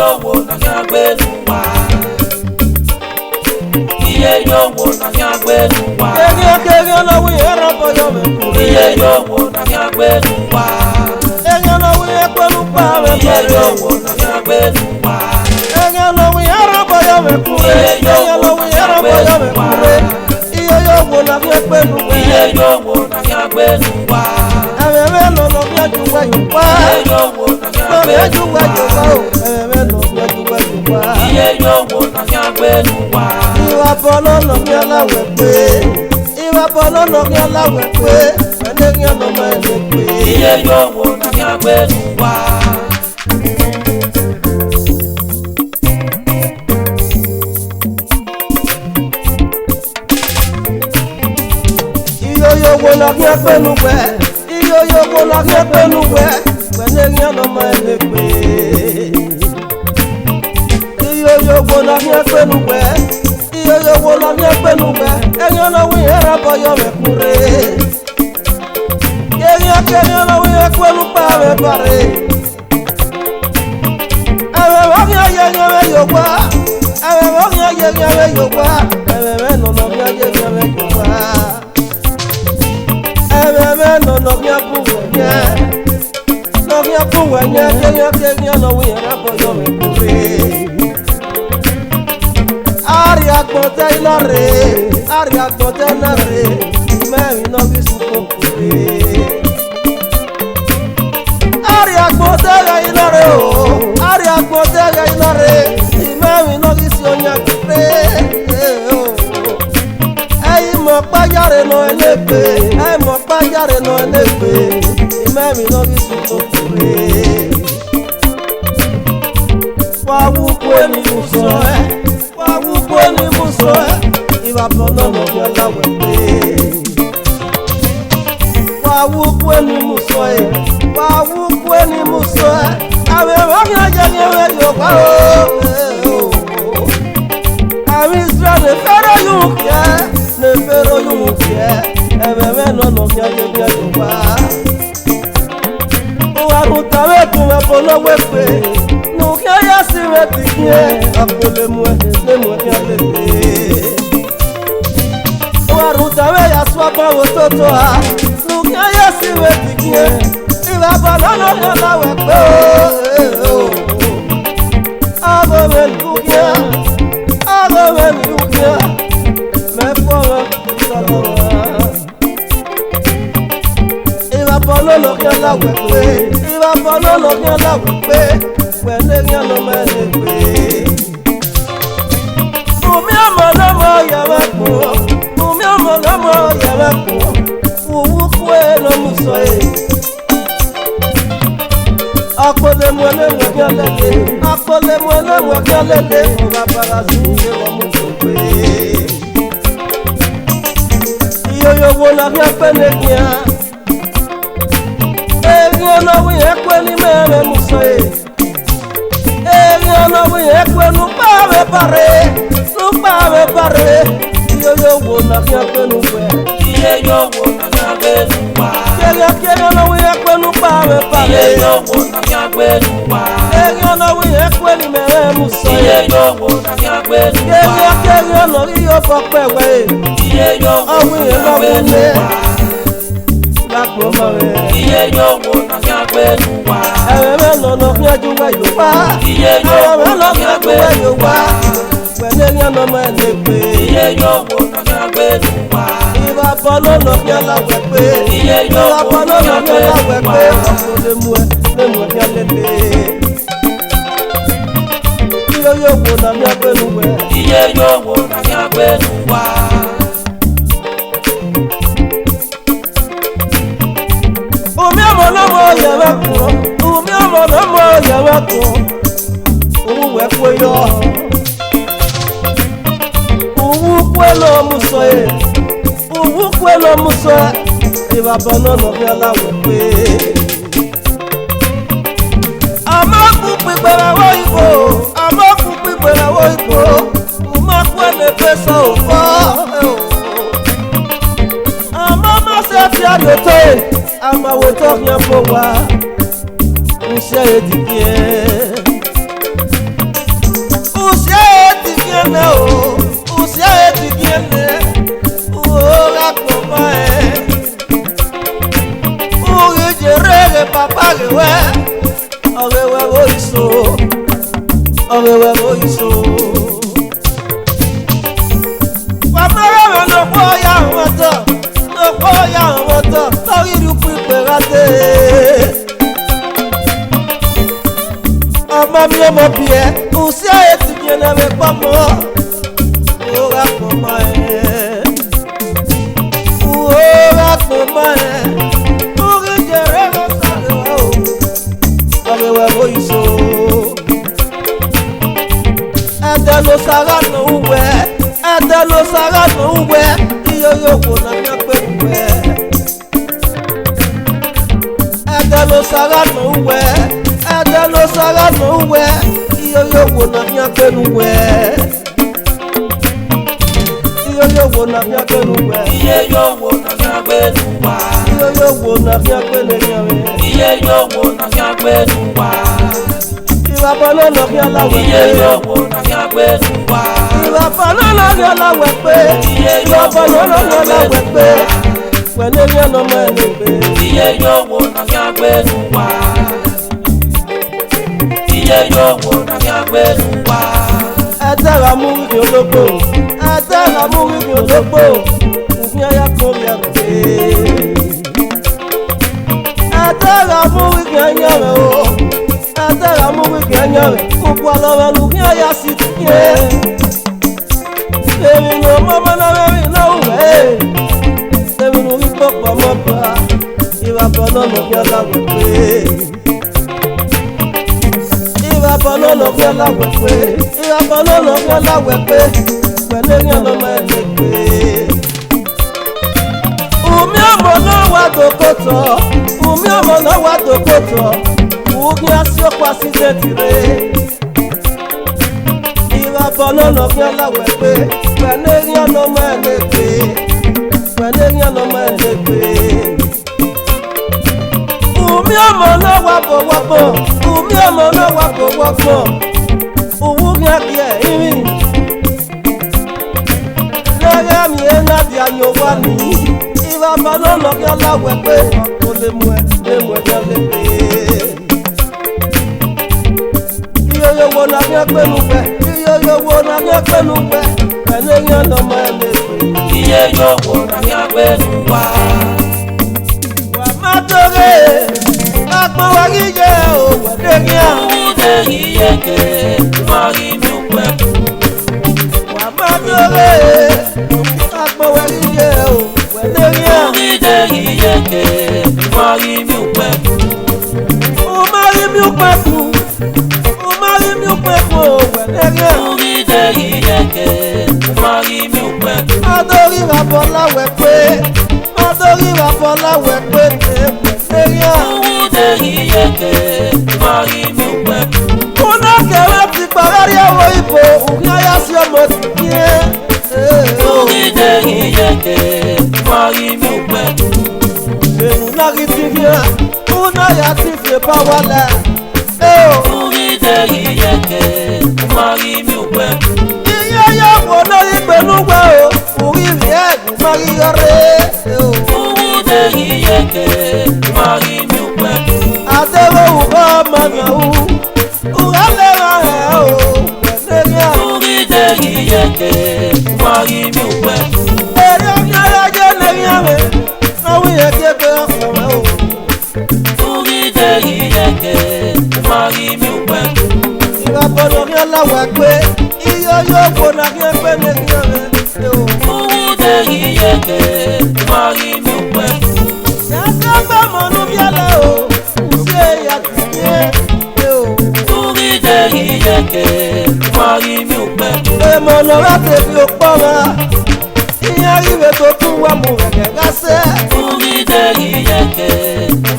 yo wo na ya gbenu wa. Iye yo wo na ya gbenu wa. Kege na wi erabo yo me kure. Iye yo wo na ya gbenu wa. Kege na wi ekwenu pa me Iye pare. yo wo na ya gbenu wa. Kege na wi erabo yo me kure. Kege na wi erabo yo me kure. Iye yo wo na ya ekwenu wa. Iye yo wo na ya gbenu wa. Ame no no ya juwa juwa. Iye yo wo na ya No ya gbenu juwa juwa o. Ame no ya juwa juwa. Iye yo wo na ya gbenu wa. Iwa bolo no ya lawe pe. Iwa bolo no ya lawe pe. Ene ya no ma ele pe. Iye yo wo na ya gbenu wa. Iyo yo wo na ya penu we. Iyo yo wo na ya penu we. Ene ya no ma ele pe. Iyo yo wo na ya penu we. Iyo yo wo na ya penu we. Ene no wi era bo yo me kure. Kenya no wi ekwenu pa me pare. Ave wa ya yo kwa. Ave wa ya yo kwa. Ave no no ya yo kwa. Ave no ya puwe ya. No ya puwe ya Kenya no wi era bo yo me kure. Aria kote na re. Me no bi su ko kure. Aria gbotega inare o, aria gbotega inare. Imami no kisi onya kure. Eyi mo pajare no elepe, eyi mo pajare no elepe. Imami no kisi kure. Wawu kweni musoe, wawu kweni musoe. Iwa bono no yola wepe. Wawu kweni musoe. Wawu kweni musoe. Ame wanya janyewe yoka o. Ame Israel ne fero yunkie. Ne fero yunkie. Eme no no kya yebya yoka. Waruta wetume polo wepe. Nukia yasi wetikie. Akole mwe ne mwe kya lete. Waruta we yaswapa wototo ha. Nukia yasi wetikie. Baba no no la we pe o. Abo me lukia. Me poro solo. Iba polo lo que la we pe. Iba polo lo que la we pe. Wende ya no me le pe. Umi amo no mo ya me ko. Umi amo no mo ya me ko. Uwu kwe no musoe. Akole mwene mwakalele, akole mwene mwakalele. Mbapara zinje wa mukwe. Iyo yo wona vya pene kia. Ego no wi ekwe ni meme musoe. Ego no wi ekwe nupawe pare. Iyo yo wona vya pene kwe. Iye yo wo na ya gbenu wa. Kenya no wi ekwe nupawe pare. Iye yo wo na ya gbenu wa. Kenya no wi ekwe ni meme musoe. Iye yo wo na ya gbenu wa. Kenya no iyo pope we. Iye yo wo na ya gbenu wa. Iye yo wo na ya gbenu wa. Eme no no ya juwa yo pa. Iye yo wo na ya gbenu wa. Wende ya no ma le pe. Iye yo wo na ya gbenu wa. Iba polo no ya la we pe. Iye yo Iba wo polo na no ya ya la gbenu we wa. pe. Akole mwe ya le pe. Iyo yo wo na ya gbenu we. Iye yo wo na ya gbenu wa. Umi amo no mo ya wa ko. Umi amo no mo ya wa ko. Owu we ko yo. Owu kwelo musoe. Owu kwelo musoe. Iba bono no ya la we pe. Amaku pipera wo ibo. Amaku pipera wo ibo. Uma kwele pesa o fo. Amama se ti adote. Ama wo to yan fo wa. Nse edikie. tiene o usia eti tiene ora como uri jerege papa gewe ogewe boiso wamara no boya moto tori ru piperate ọmọ mi ọmọ bí ẹ òsì ayé ti bí ẹnẹ mi pamọ́ òwúrọ̀ pọ̀mọ́ ẹ̀ òwúrọ̀ pọ̀mọ́ ẹ̀ orí jẹrẹ ló sáré wá o ọmọ ìwẹ̀ bó ìṣó ẹ̀dẹ̀ ló sára nù wẹ̀ ẹ̀dẹ̀ ló sára nù wẹ̀ iye yóò wò náà ní ẹgbẹ́ wẹ̀ ẹ̀dẹ̀ ló sára nù wẹ̀. Ẹ̀dẹ̀ ló sára nù wẹ̀ iye yóò wò náà ní agbẹ́nu wẹ̀ iye yóò wò náà ní agbẹ́nu wẹ̀ iye yóò wò náà ní agbẹ́nu wá iye yóò wò náà ní agbẹ́nu yẹn iye yóò wò náà ní agbẹ́nu wá ìwà bọ́lá lọ bí aláwẹ̀ pé iye yóò wò náà ní agbẹ́nu wá ìwà bọ́lá lọ bí aláwẹ̀ pé iye ìwà yóò wò bọ́lá náà lọ ní bí aláwẹ̀ agbẹ́nu pé wá pẹ̀lú ẹni ọ̀nà ọmọ ẹni pé iye yóò wò náà ní agbẹ́nu wá iye yóò wò náà ní agbẹ́nu wá. ẹ̀tẹ̀rà mú wíwí ológbò ẹ̀tẹ̀rà mú wíwí ológbò òfin ẹ̀yà kórè ẹ̀pẹ́ ẹ̀tẹ̀rà mú wíwí ẹ̀yàn rẹ̀ o ẹ̀tẹ̀rà mú wíwí ẹ̀yàn rẹ̀ gbogbo àlọ́rẹ̀ lùfin ẹ̀yà sì tiẹ̀ èmi ló mọ́mọ́ náà rẹ̀ náà wẹ̀ èmi ló rí pọ̀pọ̀ mọ́ bá ìwàbọ̀ náà lọ́fíà láwẹ̀ pé ìwàbọ̀ náà lọ́fíà láwẹ̀ pé ìwàbọ̀ náà lọ́fíà láwẹ̀ pé pẹ̀lú èèyàn lọ́mọ ẹ̀ lè pé. Umi ọmọ náà wà dòkòtò Umi ọmọ náà wà dòkòtò Umi asiokwa sí tẹ̀tìrẹ. Ìwàbọ̀ náà lọ́fíà láwẹ̀ pé pẹ̀lú èèyàn lọ́mọ ẹ̀ lè pé pẹ̀lú èèyàn lọ́mọ ẹ̀ lè pé. Umi ọmọ náà wà bọ̀wọ̀pọ̀ Umi ọmọ náà wà bọ̀wọ̀pọ̀ òwú kíákíá ìrìn lẹ́yìn àmì ẹ̀ná di àyàn wà ní ìwàbọ̀ náà lọ́kẹ́ láwẹ̀ pé kò lè mú ẹ jẹ́ lè pé. Iyoyo wo na ní ẹgbẹ́nu pẹ́ iyoyo wo na ní ẹgbẹ́nu pẹ́ pẹ̀lú èèyàn lọ́mọ ẹ̀ lè pé. iye yóò wò náà ní agbẹ́nu wá. Wà má torí àpò wa kí jẹ́ òwòdé ní à. Ude iyeke mari mi ukwepu. Wà má torí àpò wa kí jẹ́ òwòdé ní à. Ude iyeke mari mi ukwepu. Umari mi ukwepu òwòdé ní à. Ude iyeke mari mi ukwepu. Adórí wa bọ́lá wẹ̀ pé adórí wa bọ́lá wẹ̀ pé òwòdé ní à. Ude iyeke mari mi ukwepu. Una kẹrẹ ti parí ẹwọ ìbò òun ayá sí ọmọ ti kí ẹ. Ude iyeke mari mi ukwepu. Èrù náà rí ti rí ẹ, una yà ti fi bá wa lẹ̀. Ude iyeke mari mi ukwepu. Iye yóò wò lórí pẹ̀lú wẹ̀ o, orí rí ẹ̀gùn má rí ọrẹ́. Ude iyeke mari mi ukwepu. Adéwò wùkọ́ ọmọ náà wù, òun lè ràn ẹ́ o, pẹ̀lú ẹ̀rí àwọn. Ude iyeke mari mi ukwepu. Èrè ọ̀gbìn alájẹ́ lẹ́yìn àwẹ̀, àwọn ìyẹn kéde ọkọ̀ rẹ̀ o. Ude iyeke mari mi ukwepu. Ìwà bọ̀dọ̀ ní aláwẹ̀ pé iye yóò wò náà ní ẹgbẹ́ lẹ́yìn àwẹ̀. Ude iyeke mari mi ukwepu. Yàtọ̀ gbọ́ mọ̀nú bí alẹ́ o, ṣé yàtọ̀ yẹ o. Ude iyeke mari mi ukwepu. Èèmọ̀ lọ́wọ́ tèmi ò pọ̀ wá, ìyẹn ríwe tó tún wà mú rẹ̀gẹ̀ gásẹ́. Ude iyeke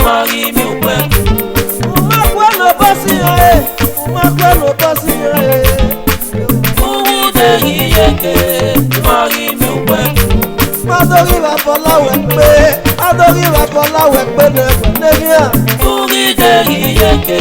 mari mi ukwepu. Má gbọ́ ló bọ́ sí yan ẹ̀, má gbọ́ ló bọ́ sí yan ẹ̀. Ude iyeke mari mi ukwepu. Adórí wa bọ̀ láwẹ̀ pé, adórí wa bọ̀ láwẹ̀ pé ní ẹgbẹ̀ lẹ́yìn à. Ude iyeke